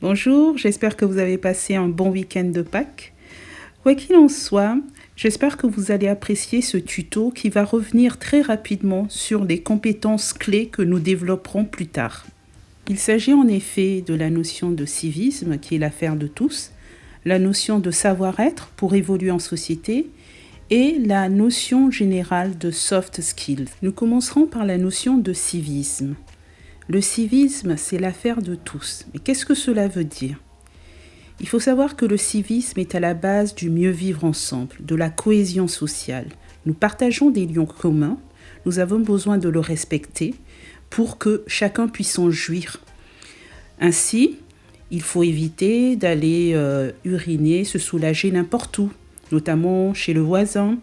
Bonjour, j'espère que vous avez passé un bon week-end de Pâques. Quoi qu'il en soit, j'espère que vous allez apprécier ce tuto qui va revenir très rapidement sur les compétences clés que nous développerons plus tard. Il s'agit en effet de la notion de civisme qui est l'affaire de tous, la notion de savoir-être pour évoluer en société et la notion générale de soft skills. Nous commencerons par la notion de civisme. Le civisme, c'est l'affaire de tous. Mais qu'est-ce que cela veut dire ? Il faut savoir que le civisme est à la base du mieux vivre ensemble, de la cohésion sociale. Nous partageons des liens communs, nous avons besoin de le respecter pour que chacun puisse en jouir. Ainsi, il faut éviter d'aller uriner, se soulager n'importe où, notamment chez le voisin,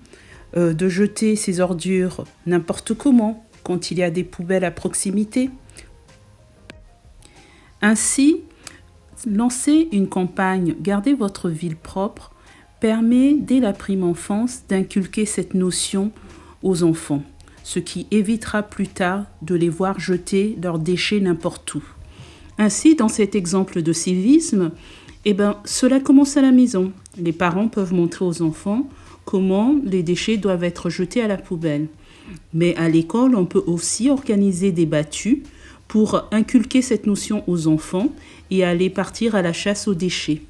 de jeter ses ordures n'importe comment quand il y a des poubelles à proximité. Ainsi, lancer une campagne « Gardez votre ville propre » permet dès la prime enfance d'inculquer cette notion aux enfants, ce qui évitera plus tard de les voir jeter leurs déchets n'importe où. Ainsi, dans cet exemple de civisme, cela commence à la maison. Les parents peuvent montrer aux enfants comment les déchets doivent être jetés à la poubelle. Mais à l'école, on peut aussi organiser des battues pour inculquer cette notion aux enfants et aller partir à la chasse aux déchets.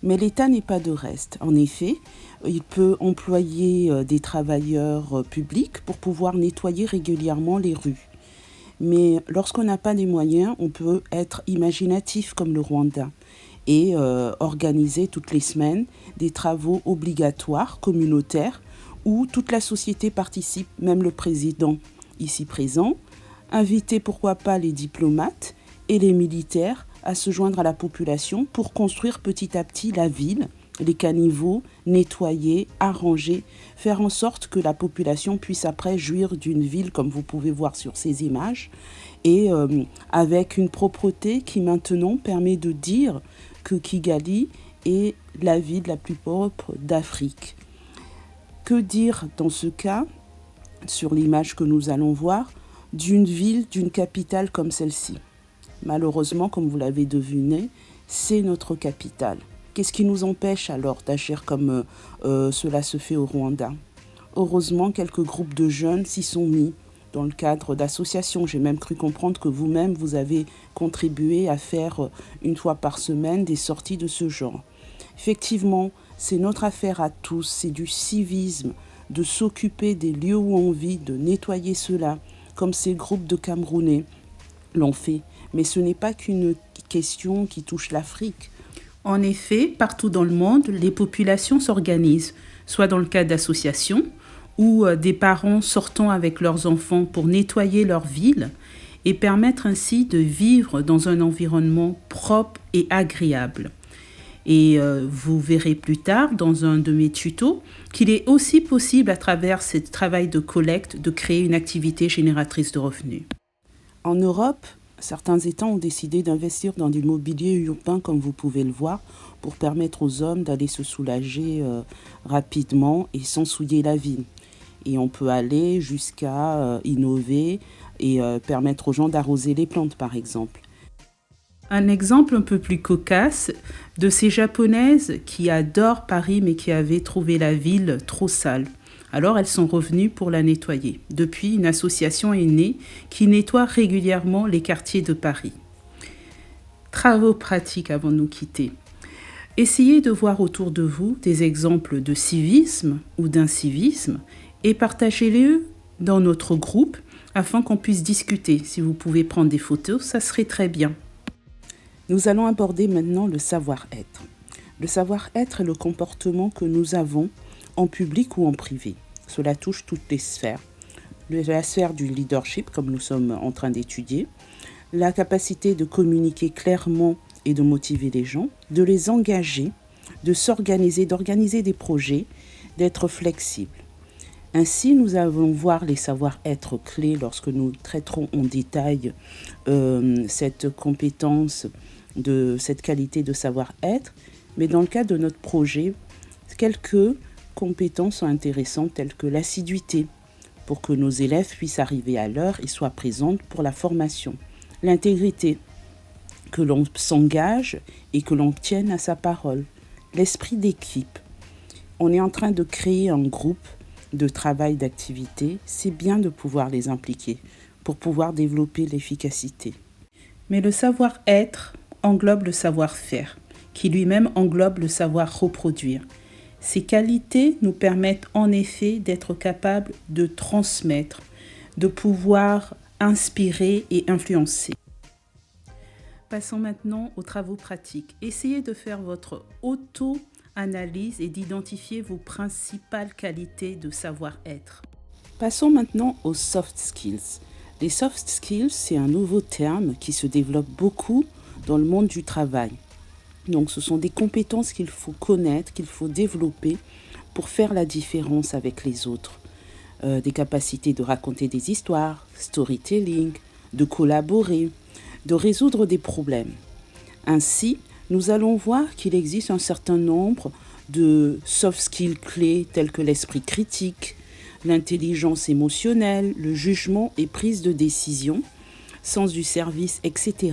Mais l'État n'est pas de reste. En effet, il peut employer des travailleurs publics pour pouvoir nettoyer régulièrement les rues. Mais lorsqu'on n'a pas les moyens, on peut être imaginatif comme le Rwanda et organiser toutes les semaines des travaux obligatoires, communautaires, où toute la société participe, même le président ici présent, inviter pourquoi pas les diplomates et les militaires à se joindre à la population pour construire petit à petit la ville, les caniveaux, nettoyer, arranger, faire en sorte que la population puisse après jouir d'une ville comme vous pouvez voir sur ces images et avec une propreté qui maintenant permet de dire que Kigali est la ville la plus propre d'Afrique. Que dire dans ce cas, sur l'image que nous allons voir, d'une ville, d'une capitale comme celle-ci. Malheureusement, comme vous l'avez deviné, c'est notre capitale. Qu'est-ce qui nous empêche alors d'agir comme cela se fait au Rwanda ? Heureusement, quelques groupes de jeunes s'y sont mis dans le cadre d'associations. J'ai même cru comprendre que vous-même, vous avez contribué à faire une fois par semaine des sorties de ce genre. Effectivement, c'est notre affaire à tous, c'est du civisme, de s'occuper des lieux où on vit, de nettoyer cela, comme ces groupes de Camerounais l'ont fait. Mais ce n'est pas qu'une question qui touche l'Afrique. En effet, partout dans le monde, les populations s'organisent, soit dans le cadre d'associations, ou des parents sortant avec leurs enfants pour nettoyer leur ville et permettre ainsi de vivre dans un environnement propre et agréable. Et vous verrez plus tard dans un de mes tutos qu'il est aussi possible à travers ce travail de collecte de créer une activité génératrice de revenus. En Europe, certains États ont décidé d'investir dans du mobilier urbain comme vous pouvez le voir pour permettre aux hommes d'aller se soulager rapidement et sans souiller la ville. Et on peut aller jusqu'à innover et permettre aux gens d'arroser les plantes par exemple. Un exemple un peu plus cocasse de ces japonaises qui adorent Paris mais qui avaient trouvé la ville trop sale. Alors elles sont revenues pour la nettoyer. Depuis, une association est née qui nettoie régulièrement les quartiers de Paris. Travaux pratiques avant de nous quitter. Essayez de voir autour de vous des exemples de civisme ou d'incivisme et partagez-les dans notre groupe afin qu'on puisse discuter. Si vous pouvez prendre des photos, ça serait très bien. Nous allons aborder maintenant le savoir-être. Le savoir-être est le comportement que nous avons en public ou en privé. Cela touche toutes les sphères. La sphère du leadership, comme nous sommes en train d'étudier, la capacité de communiquer clairement et de motiver les gens, de les engager, de s'organiser, d'organiser des projets, d'être flexible. Ainsi, nous allons voir les savoir-être clés lorsque nous traiterons en détail cette compétence, de cette qualité de savoir-être. Mais dans le cas de notre projet, quelques compétences sont intéressantes telles que l'assiduité, pour que nos élèves puissent arriver à l'heure et soient présents pour la formation. L'intégrité, que l'on s'engage et que l'on tienne à sa parole. L'esprit d'équipe. On est en train de créer un groupe de travail, d'activité. C'est bien de pouvoir les impliquer pour pouvoir développer l'efficacité. Mais le savoir-être englobe le savoir-faire, qui lui-même englobe le savoir reproduire. Ces qualités nous permettent en effet d'être capables de transmettre, de pouvoir inspirer et influencer. Passons maintenant aux travaux pratiques. Essayez de faire votre auto-analyse et d'identifier vos principales qualités de savoir-être. Passons maintenant aux soft skills. Les soft skills, c'est un nouveau terme qui se développe beaucoup dans le monde du travail. Donc, ce sont des compétences qu'il faut connaître, qu'il faut développer pour faire la différence avec les autres. Des capacités de raconter des histoires, storytelling, de collaborer, de résoudre des problèmes. Ainsi, nous allons voir qu'il existe un certain nombre de soft skills clés tels que l'esprit critique, l'intelligence émotionnelle, le jugement et prise de décision, sens du service, etc.,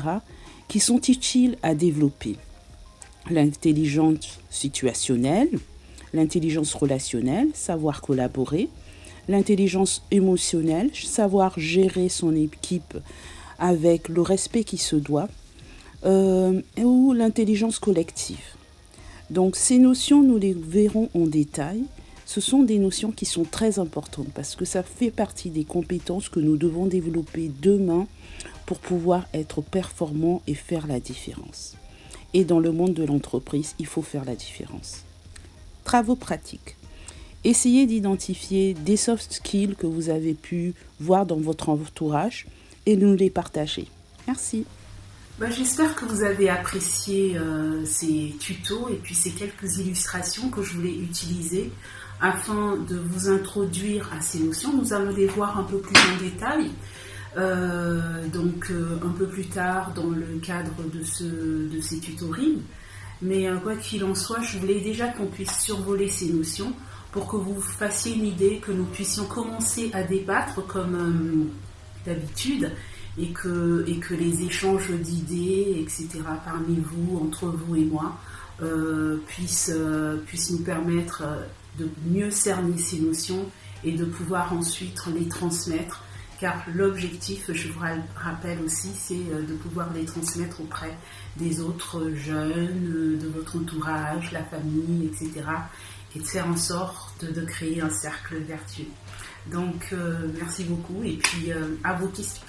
qui sont utiles à développer. L'intelligence situationnelle, l'intelligence relationnelle, savoir collaborer, l'intelligence émotionnelle, savoir gérer son équipe avec le respect qui se doit, ou l'intelligence collective. Donc ces notions, nous les verrons en détail. Ce sont des notions qui sont très importantes parce que ça fait partie des compétences que nous devons développer demain pour pouvoir être performants et faire la différence. Et dans le monde de l'entreprise, il faut faire la différence. Travaux pratiques. Essayez d'identifier des soft skills que vous avez pu voir dans votre entourage et nous les partager. Merci. J'espère que vous avez apprécié ces tutos et puis ces quelques illustrations que je voulais utiliser afin de vous introduire à ces notions. Nous allons les voir un peu plus en détail. Un peu plus tard dans le cadre de ces tutoriels. Mais quoi qu'il en soit, je voulais déjà qu'on puisse survoler ces notions pour que vous fassiez une idée, que nous puissions commencer à débattre comme d'habitude et que les échanges d'idées, etc., parmi vous, entre vous et moi, puissent nous permettre de mieux cerner ces notions et de pouvoir ensuite les transmettre. Car l'objectif, je vous rappelle aussi, c'est de pouvoir les transmettre auprès des autres jeunes, de votre entourage, la famille, etc. Et de faire en sorte de créer un cercle vertueux. Donc, merci beaucoup et puis à vos questions.